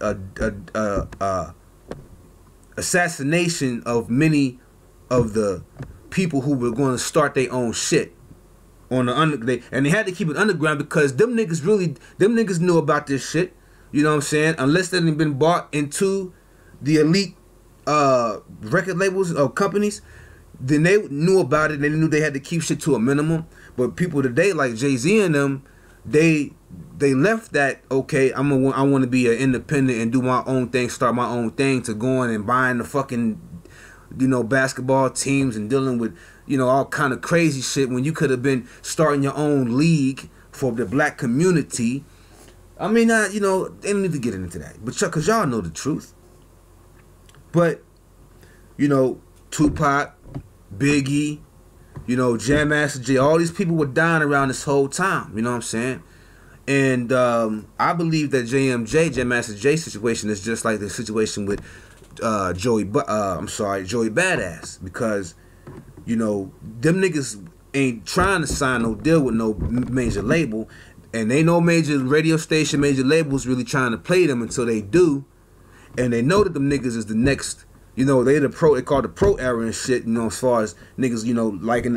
A: assassination of many of the people who were going to start their own shit on the and they had to keep it underground because them niggas knew about this shit. You know what I'm saying? Unless they hadn't been bought into the elite record labels or companies, then they knew about it. They knew they had to keep shit to a minimum. But people today, like Jay-Z and them, they left that, okay, I want to be an independent and do my own thing, start my own thing, to going and buying the fucking, basketball teams and dealing with, all kind of crazy shit when you could have been starting your own league for the black community. I mean, they don't need to get into that. But because y'all know the truth. But, Tupac, Biggie, Jam Master Jay, all these people were dying around this whole time. You know what I'm saying? And I believe that Jam Master Jay situation is just like the situation with Joey Badass, because them niggas ain't trying to sign no deal with no major label, and ain't no major radio station, major labels really trying to play them until they do, and they know that them niggas is the next. They call the pro era and shit, as far as niggas, liking,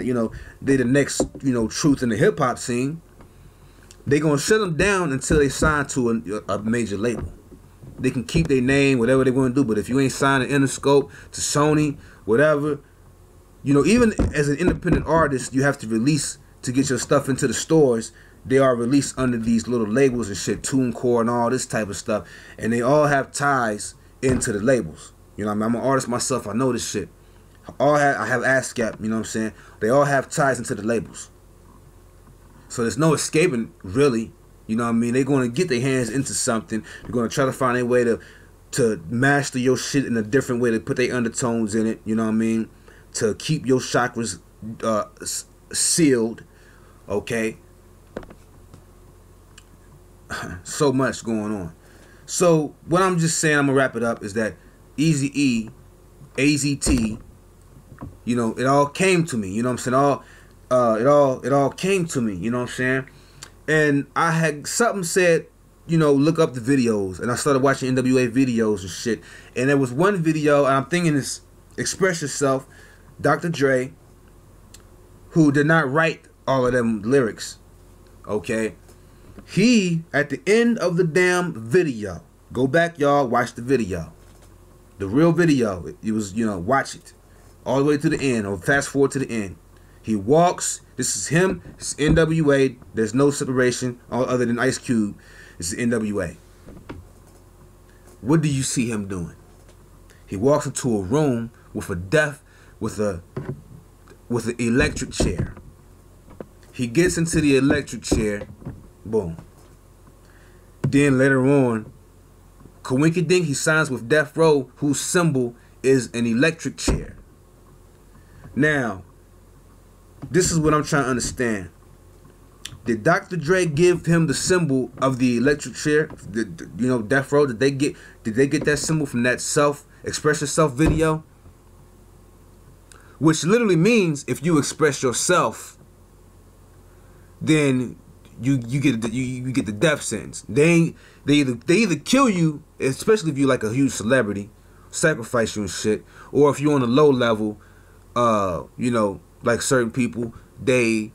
A: they the next, truth in the hip hop scene. They gonna shut them down until they sign to a major label. They can keep their name, whatever they want to do, but if you ain't signing Interscope, to Sony, whatever, even as an independent artist, you have to release to get your stuff into the stores. They are released under these little labels and shit, TuneCore and all this type of stuff, and they all have ties into the labels. I'm an artist myself. I know this shit. I have ASCAP. You know what I'm saying? They all have ties into the labels. So there's no escaping, really. You know what I mean? They're going to get their hands into something. They're going to try to find a way to master your shit in a different way, to put their undertones in it. You know what I mean? To keep your chakras sealed. Okay? So much going on. So what I'm just saying, I'm going to wrap it up, is that Eazy-E, AZT, it all came to me, you know what I'm saying? It all came to me, you know what I'm saying? And I had something said look up the videos, and I started watching N.W.A. videos and shit. And there was one video, and I'm thinking this Express Yourself, Dr. Dre, who did not write all of them lyrics, okay? He, at the end of the damn video, go back, y'all, watch the video. The real video, it was, watch it. All the way to the end, or fast forward to the end. He walks, this is him, it's N.W.A. There's no separation other than Ice Cube. This is N.W.A. What do you see him doing? He walks into a room with an electric chair. He gets into the electric chair, boom. Then later on, Coinkydink, he signs with Death Row, whose symbol is an electric chair. Now, this is what I'm trying to understand. Did Dr. Dre give him the symbol of the electric chair? Death Row, did they get that symbol from that Express Yourself video? Which literally means if you express yourself, then you get the death sentence. They either kill you, especially if you're like a huge celebrity, sacrifice you and shit, or if you're on a low level, like certain people, they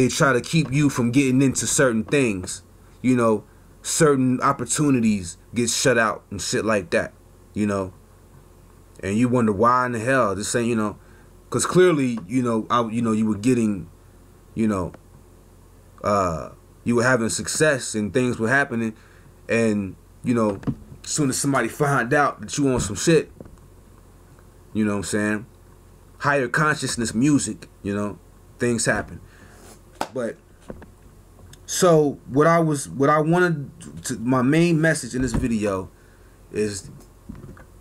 A: try to keep you from getting into certain things. Certain opportunities get shut out and shit like that. And you wonder why in the hell this ain't, because clearly, you were getting, you were having success and things were happening, and as soon as somebody find out that you on some shit, you know what I'm saying, higher consciousness music, things happen. But so my main message in this video is,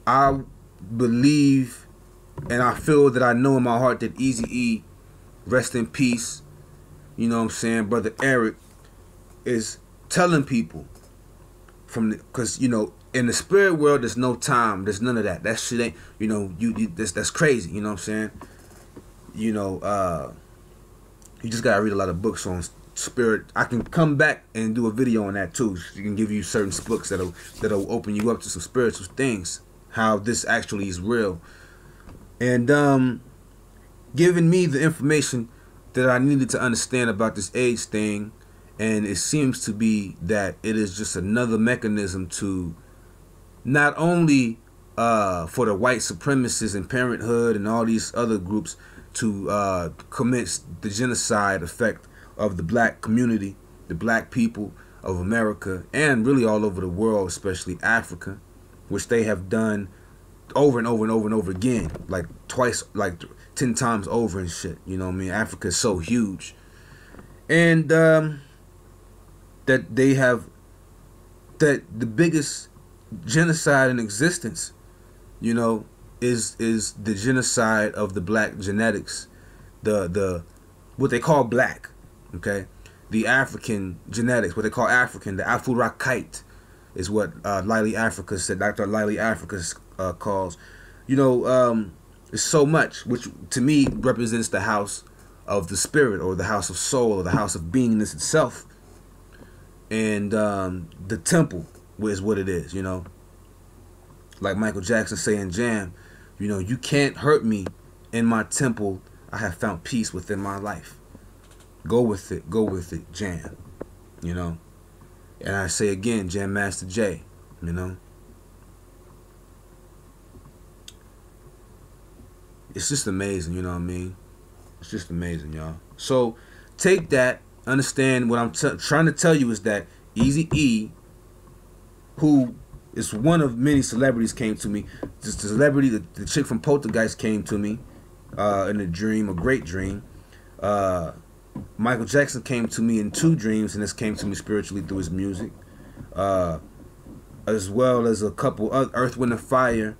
A: I believe and I feel that I know in my heart that Eazy-E, rest in peace, Brother Eric, is telling people because in the spirit world there's no time, there's none of that. That shit ain't, that's crazy, you know what I'm saying? You just gotta read a lot of books on spirit. I can come back and do a video on that too. You can give you certain books that'll open you up to some spiritual things, how this actually is real, and giving me the information that I needed to understand about this AIDS thing. And it seems to be that it is just another mechanism to not only for the white supremacists and Parenthood and all these other groups to commit the genocide effect of the black community, the black people of America, and really all over the world, especially Africa, which they have done over and over and over and over again, like twice, like 10 times over and shit. Africa is so huge. And that the biggest genocide in existence, is the genocide of the black genetics, the what they call black, okay, the African genetics, what they call African, the Afurakite, is what Lily Africa said. Dr. Lily Africa calls, it's so much, which to me represents the house of the spirit, or the house of soul, or the house of beingness itself. And the temple is what it is, like Michael Jackson saying Jam, you can't hurt me in my temple. I have found peace within my life. Go with it, Jam. And I say again, Jam Master Jay. It's just amazing, you know what I mean? It's just amazing, y'all. So take that. Understand what I'm trying to tell you is that Eazy-E, who is one of many celebrities, came to me. The celebrity, the chick from Poltergeist came to me in a dream, a great dream. Michael Jackson came to me in 2 dreams, and this came to me spiritually through his music, as well as a couple of Earth, Wind, and Fire,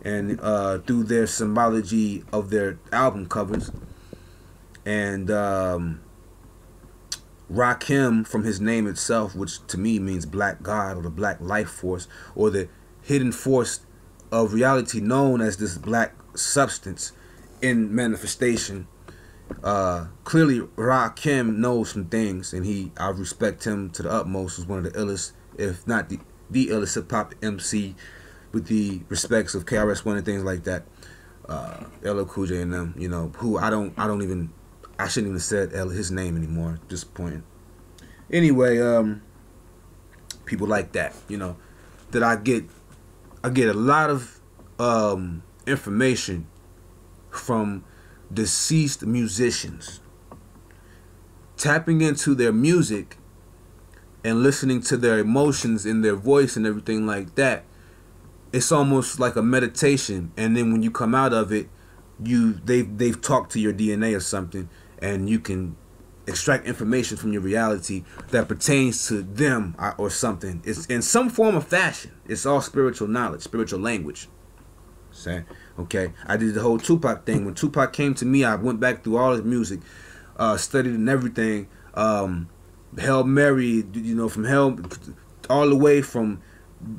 A: and through their symbology of their album covers, and Rakim from his name itself, which to me means black God, or the black life force, or the hidden force of reality known as this black substance in manifestation. Clearly Rakim knows some things, and I respect him to the utmost as one of the illest if not the illest hip hop MC, with the respects of KRS-One and things like that. LL Cool J and them, you know, who I shouldn't even said his name anymore. Disappointing. Anyway, people like that, you know, that I get a lot of information from deceased musicians, tapping into their music and listening to their emotions in their voice and everything like that. It's almost like a meditation, and then when you come out of it, they've talked to your DNA or something, and you can extract information from your reality that pertains to them or something. It's in some form of fashion. It's all spiritual knowledge, spiritual language. Say, okay, I did the whole Tupac thing. When Tupac came to me, I went back through all his music, studied and everything. Hail Mary, you know, from Hell, all the way from,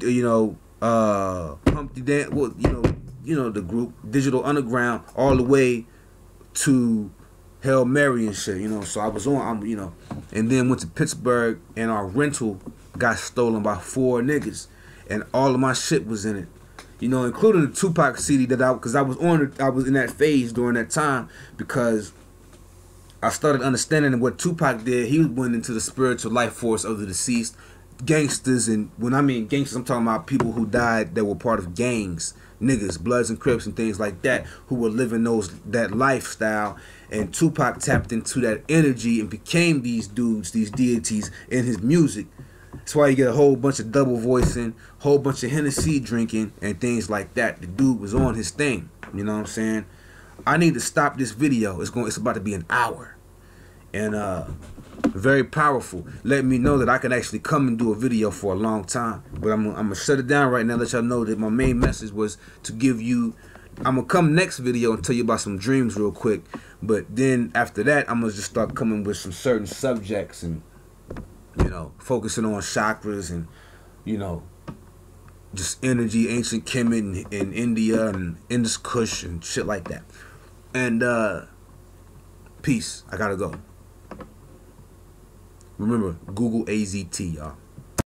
A: you know, Humpty Dance, well, you know the group Digital Underground, all the way to Hail Mary and shit, you know. So I was on, you know, and then went to Pittsburgh, and our rental got stolen by 4 niggas, and all of my shit was in it, you know, including the Tupac CD that because I was in that phase during that time, because I started understanding what Tupac did. He went into the spiritual life force of the deceased gangsters, and when I mean gangsters, I'm talking about people who died that were part of gangs, niggas, Bloods and Crips and things like that, who were living that lifestyle. And Tupac tapped into that energy and became these dudes, these deities in his music. That's why you get a whole bunch of double voicing, whole bunch of Hennessy drinking and things like that. The dude was on his thing. You know what I'm saying? I need to stop this video. It's about to be an hour, and very powerful. Let me know that I can actually come and do a video for a long time. But I'm gonna shut it down right now. Let y'all know that my main message was to give you. I'm gonna come next video and tell you about some dreams real quick. But then after that, I'm gonna just start coming with some certain subjects and, you know, focusing on chakras and, you know, just energy, ancient Kemet in India and Indus Kush and shit like that. And peace. I gotta go. Remember, Google AZT, y'all.